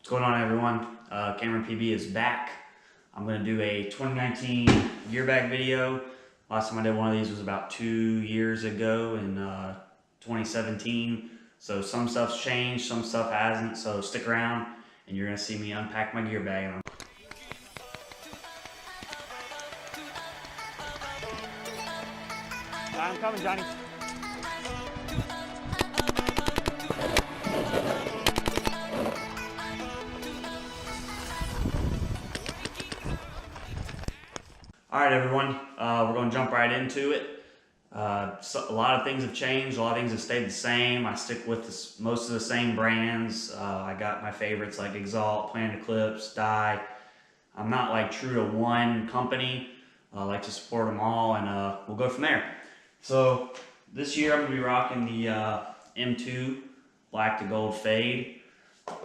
What's going on, everyone? Cameron PB is back. I'm going to do a 2019 gear bag video. Last time I did one of these was about 2 years ago in 2017. So some stuff's changed, some stuff hasn't. So stick around and you're going to see me unpack my gear bag. I'm coming, Johnny. Alright, everyone, we're going to jump right into it. So a lot of things have changed, a lot of things have stayed the same. I stick with most of the same brands. I got my favorites like Exalt, Planet Eclipse, Dye. I'm not like true to one company. I like to support them all, and we'll go from there. So this year I'm going to be rocking the M2 black to gold fade,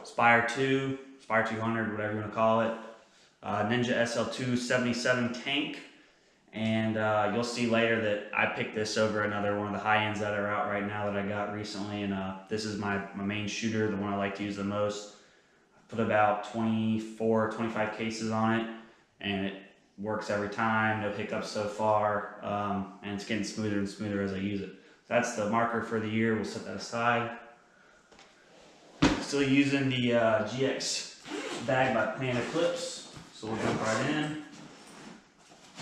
Spire 2, Spire 200, whatever you want to call it. Ninja SL2 77 tank, and you'll see later that I picked this over another one of the high ends that are out right now that I got recently, and this is my main shooter, the one I like to use the most. I put about 25 cases on it, and it works every time, no hiccups so far, and it's getting smoother and smoother as I use it. So that's the marker for the year. We'll set that aside. Still using the GX bag by Planet Eclipse. So we'll jump right in.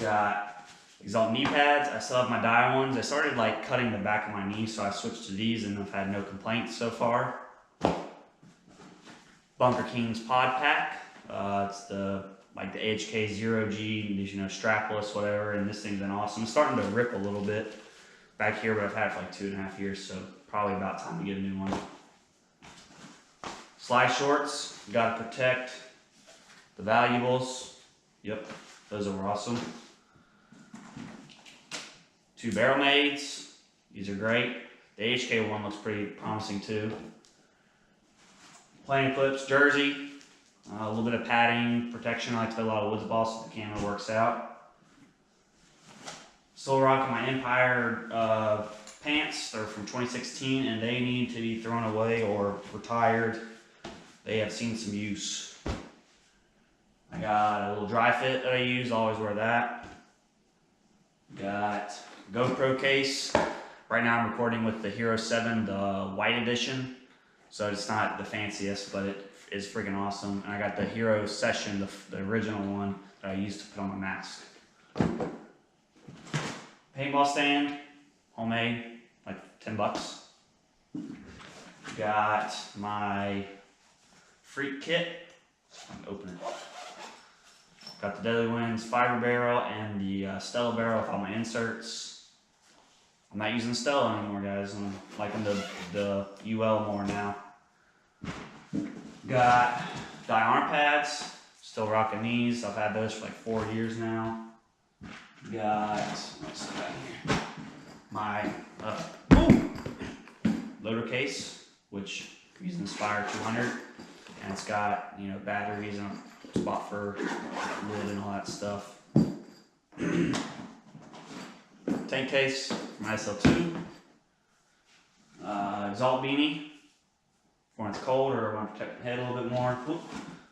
Got Exalt knee pads. I still have my Dye ones. I started like cutting the back of my knee, so I switched to these and I've had no complaints so far. Bunker King's Pod Pack. It's the AHK 0G, you know, strapless, whatever, and this thing's been awesome. It's starting to rip a little bit back here, but I've had it for like 2.5 years, so probably about time to get a new one. Slide shorts. Gotta protect the valuables. Yep, those are awesome. 2 barrel maids. These are great. The HK one looks pretty promising too. Plain Eclipse jersey. A little bit of padding, protection. I like to put a lot of woods balls so the camera works out. Still rocking my Empire pants. They're from 2016 and they need to be thrown away or retired. They have seen some use. I got a little dry fit that I use, always wear that. Got GoPro case. Right now I'm recording with the Hero 7, the white edition. So it's not the fanciest, but it is freaking awesome. And I got the Hero Session, the original one that I used to put on my mask. Paintball stand, homemade, like 10 bucks. Got my Freak kit. I'm gonna open it. Got the Deadly Winds fiber barrel and the Stella barrel with all my inserts. I'm not using Stella anymore, guys. I'm liking the UL more now. Got Dye arm pads. Still rocking these. I've had those for like 4 years now. Got, what's that here? My loader case, which I'm using the Spire 200. And it's got, you know, batteries and a spot for lid and all that stuff. Tank case, my SL2. Exalt beanie for when it's cold or when I protect the head a little bit more. Oop,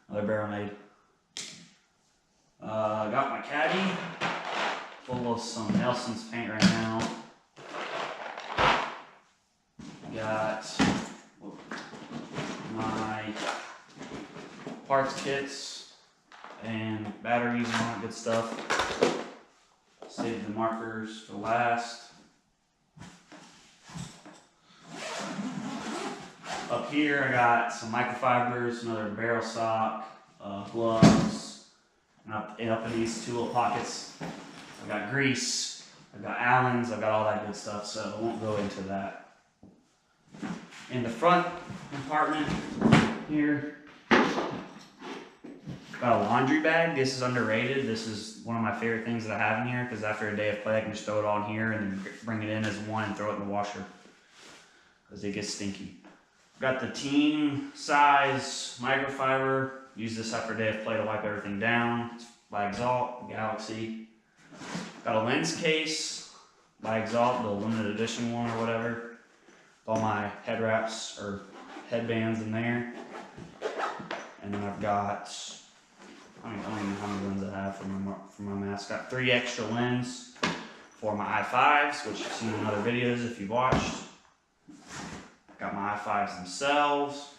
another barrel made. Got my caddy full of some Nelson's paint right now. Got my parts kits and batteries and all that good stuff. Save the markers for last. Up here I got some microfibers, another barrel sock, gloves, and up in these 2 little pockets I've got grease, I've got Allen's, I've got all that good stuff, so I won't go into that. In the front compartment here, got a laundry bag. This is underrated. This is one of my favorite things that I have in here because after a day of play I can just throw it all in here and then bring it in as one and throw it in the washer because it gets stinky. Got the team size microfiber. Use this after a day of play to wipe everything down. It's by Exalt, Galaxy. Got a lens case by Exalt, the limited edition one or whatever. All my head wraps or headbands in there. And then got, I don't even know how many lens I have for my mask. Got 3 extra lens for my i5s, which you've seen in other videos if you've watched. Got my i5s themselves.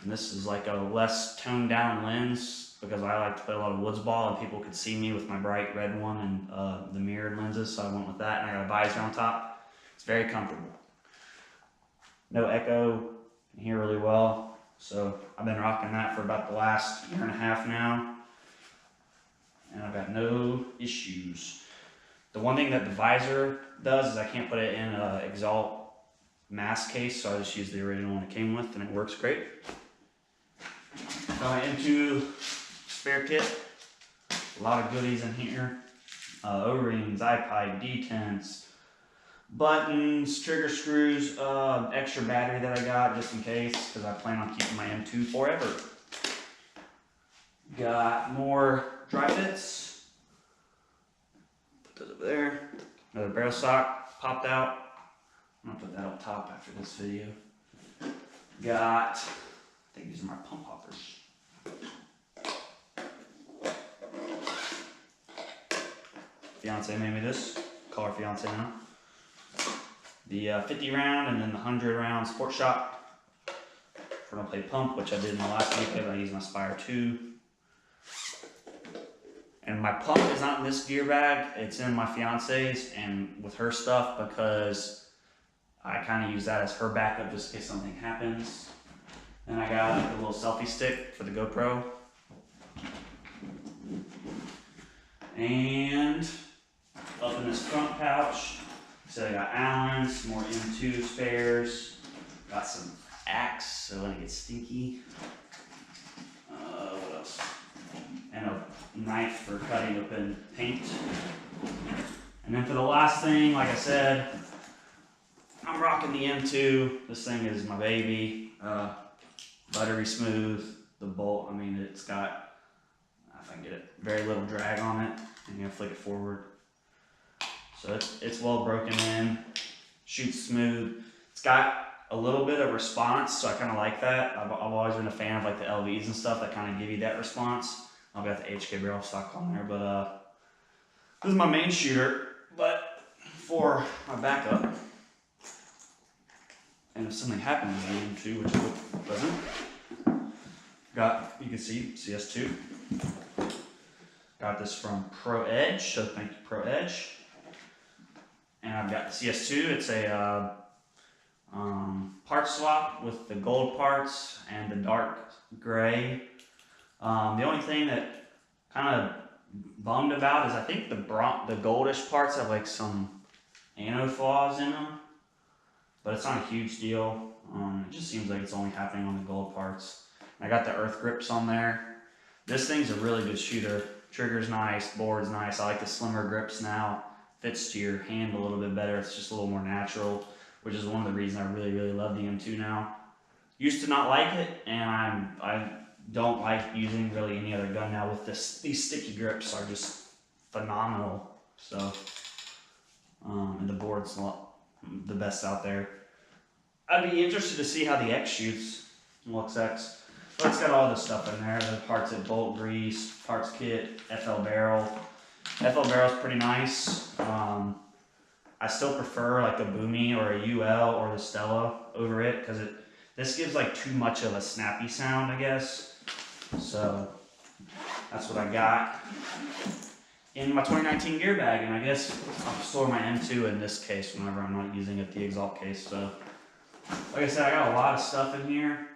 And this is like a less toned down lens because I like to play a lot of woods ball and people could see me with my bright red one and the mirrored lenses, so I went with that, and I got a visor on top. It's very comfortable. No echo, can hear really well. So I've been rocking that for about the last 1.5 years now, and I've got no issues. The one thing that the visor does is I can't put it in an Exalt mask case, so I just use the original one it came with, and it works great. Going into spare kit, a lot of goodies in here. O-rings, eye-pipe, detents, buttons, trigger screws, extra battery that I got just in case, because I plan on keeping my M2 forever. Got more dry bits. Put those over there. Another barrel sock popped out. I'm gonna put that up top after this video. Got, I think these are my pump hoppers. Fiance made me this. Call her fiance now. The 50 round and then the 100 round sport shot. If we're gonna play pump, which I did in the last video, I used my Spire 2. And my pump is not in this gear bag, it's in my fiance's and with her stuff because I kind of use that as her backup just in case something happens. Then I got a little selfie stick for the GoPro. And up in this front pouch, so I got Allen's, more M2 spares, got some Axe so when it gets stinky. What else? And a knife for cutting open paint. And then for the last thing, like I said, I'm rocking the M2. This thing is my baby. Buttery smooth. The bolt, I mean, it's got, if I can get it, very little drag on it. And you flick it forward. So it's well broken in, shoots smooth. It's got a little bit of response, so I kind of like that. I've always been a fan of like the LVs and stuff that kind of give you that response. I've got the HK barrel stock on there, but this is my main shooter. But for my backup, and if something happens in M2, which it doesn't, got, you can see CS2. Got this from Pro Edge, so thank you Pro Edge. And I've got the CS2, it's a part swap with the gold parts and the dark gray. The only thing that kind of bummed about is I think the goldish parts have like some anode flaws in them, but it's not a huge deal. It just seems like it's only happening on the gold parts. I got the earth grips on there. This thing's a really good shooter. Trigger's nice, board's nice. I like the slimmer grips now. Fits to your hand a little bit better. It's just a little more natural, which is one of the reasons I really, really love the M2 now. Used to not like it, and I don't like using really any other gun now with this. These sticky grips are just phenomenal. So, and the board's the best out there. I'd be interested to see how the X shoots. Lux X. But it's got all this stuff in there. The parts at bolt grease, parts kit, FL barrel. FL barrel's pretty nice. I still prefer like a Boomy or a UL or the Stella over it because this gives like too much of a snappy sound, I guess. So that's what I got in my 2019 gear bag, and I guess I'll store my M2 in this case whenever I'm not using it, the Exalt case. So like I said, I got a lot of stuff in here.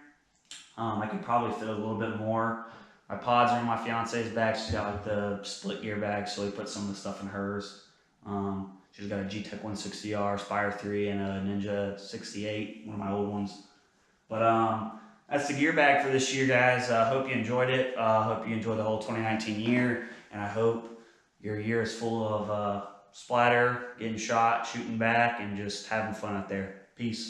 I could probably fit a little bit more. My pods are in my fiance's bag. She's got like the split gear bag, so we put some of the stuff in hers. She's got a G-Tech 160R, Spire 3, and a Ninja 68, one of my old ones. But that's the gear bag for this year, guys. Hope you enjoyed it. Hope you enjoyed the whole 2019 year, and I hope your year is full of splatter, getting shot, shooting back, and just having fun out there. Peace.